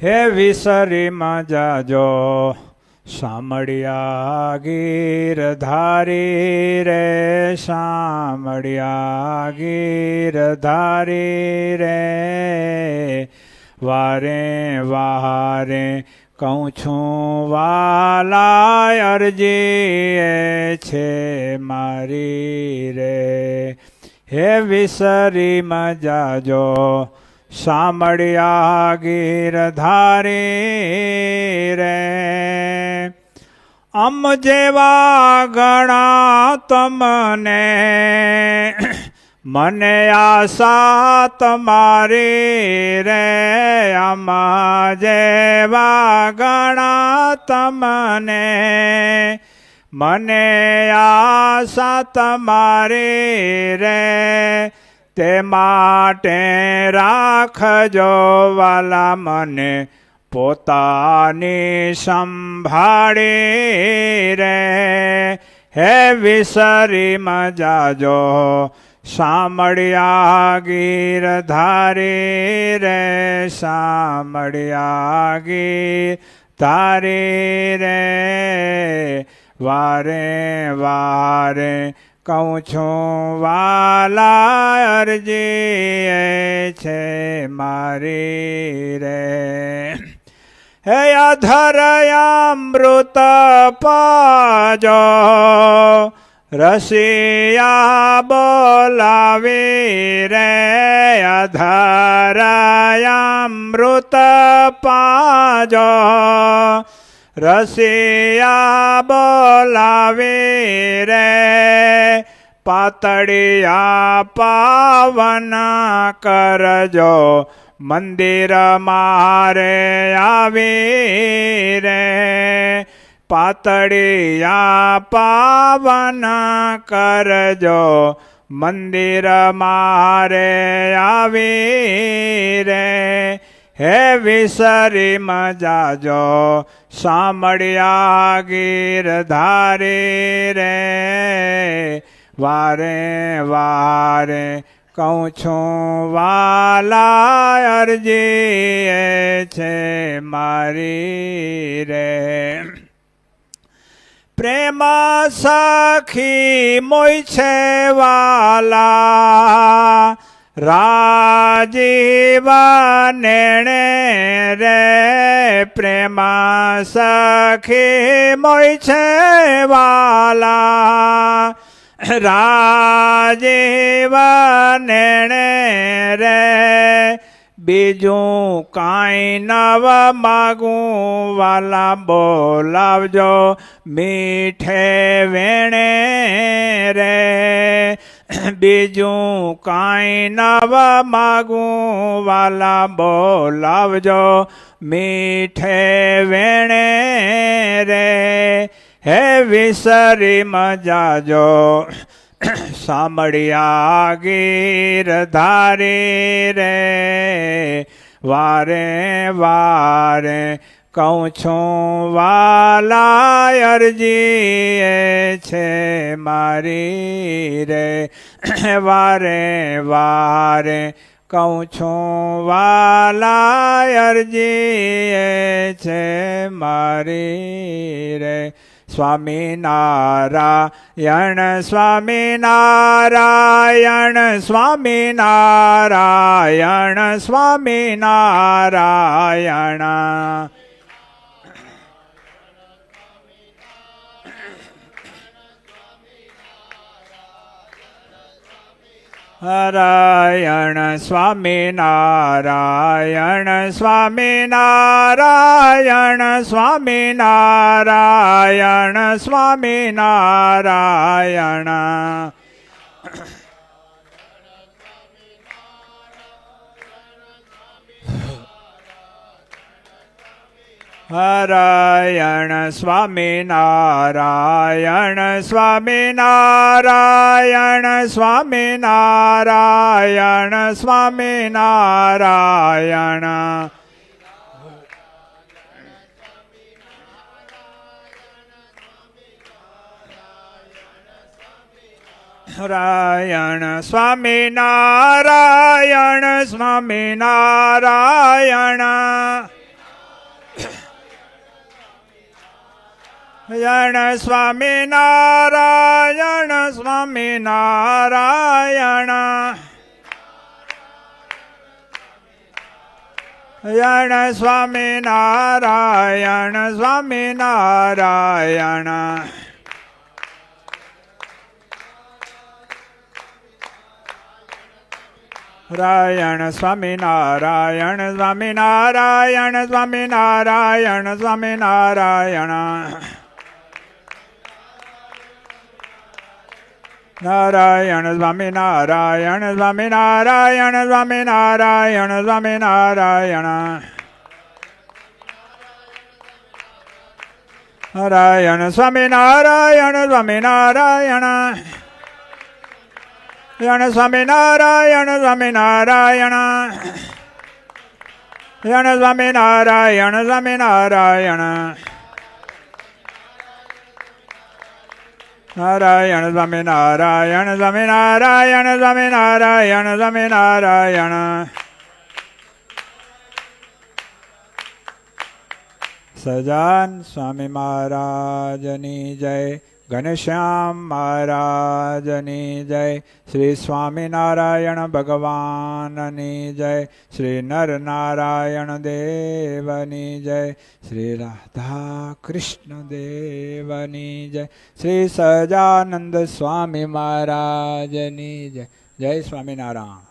હે વિસરીમાં જાજો શામળિયા ગીરધારી રે શામળિયા ગીરધારી રે વારે વારે કહું છું વાલા અરજી છે મારી રે હે વિસરીમાં જાજો શામળિયા ગીરધારી રે અમ જેવા ગણા તમને મને આશા તમારી રે અમ જેવા ગણા તમને મને આશા તમારી રે તે માટે રાખજો વાલા મને પોતાની સંભાળી રે હે વિસરીમાં જાજો શામળિયા ગીરધારી રે શામળિયા ગીરધારી રે વારે વારે કહું છું વાલા અરજી છે મારી રે હે અધર અમૃત પાજો રસિયા બોલાવી રે અધર અમૃત પાજો રસિયા બોલાવી રે પાતળિયા પાવન કરજો મંદિર મારે આવી રે પાતળિયા પાવન કરજો મંદિર મારે આવી રે હે વિસરીમાં જાજો શામળિયા ગીરધારી રે વારે વારે કહું છું વાલા અરજી છે મારી રે પ્રેમ સખી મોય છે વાલા રાજીવા નેણે રે પ્રેમ સખી મોય છે વાલા રાજીવા નેણે રે બીજું કાંઈ નવ માગું વાલા બોલાવજો મીઠે વેણે રે બીજું કાંઈ નવ માગું વાલા બોલાવજો મીઠે વેણે રે હે વિસરીમાં જાજો શામળિયા ગીરધારી રે વારે વારે કહું છું વાલા અરજી છે મારી રે વારે વારે કહું છું વાલા અરજી છે મારી રે સ્વામિનારાયણ સ્વામિનારાયણ સ્વામિનારાયણ સ્વામિનારાયણ નારાયણ સ્વામિનારાયણ સ્વામિનારાયણ સ્વામિનારાયણ સ્વામિનારાયણ નારાયણ સ્વામિનારાયણ સ્વામિનારાયણ સ્વામિનારાયણ સ્વામિનારાયણ નારાયણ સ્વામિનારાયણ સ્વામિનારાયણ જણ સ્વામી નારાયણ સ્વામી નારાયણ જણ સ્વામી નારાયણ સ્વામી નારાયણ રાયણ સ્વામી નારાયણ સ્વામી નારાયણ સ્વામી નારાયણ સ્વામી નારાયણ નારાયણ સ્વામી નારાયણ સ્વામી નારાયણ સ્વામી નારાયણ સ્વામી નારાયણ નારાયણ સ્વામી નારાયણ સ્વામી નારાયણ જણ સ્વામી નારાયણ સ્વામી નારાયણ જણ સ્વામી નારાયણ સ્વામી નારાયણ નારાયણ સ્વામી નારાયણ સ્વામી નારાયણ સ્વામી નારાયણ સ્વામી નારાયણ સજાન સ્વામી મહારાજની જય ઘનશ્યામ મહારાજની જય શ્રી સ્વામિનારાયણ ભગવાનની જય શ્રી નરનારાયણ દેવની જય શ્રી રાધા કૃષ્ણ દેવની જય શ્રી સજાનંદ સ્વામી મહારાજની જય જય સ્વામિનારાયણ.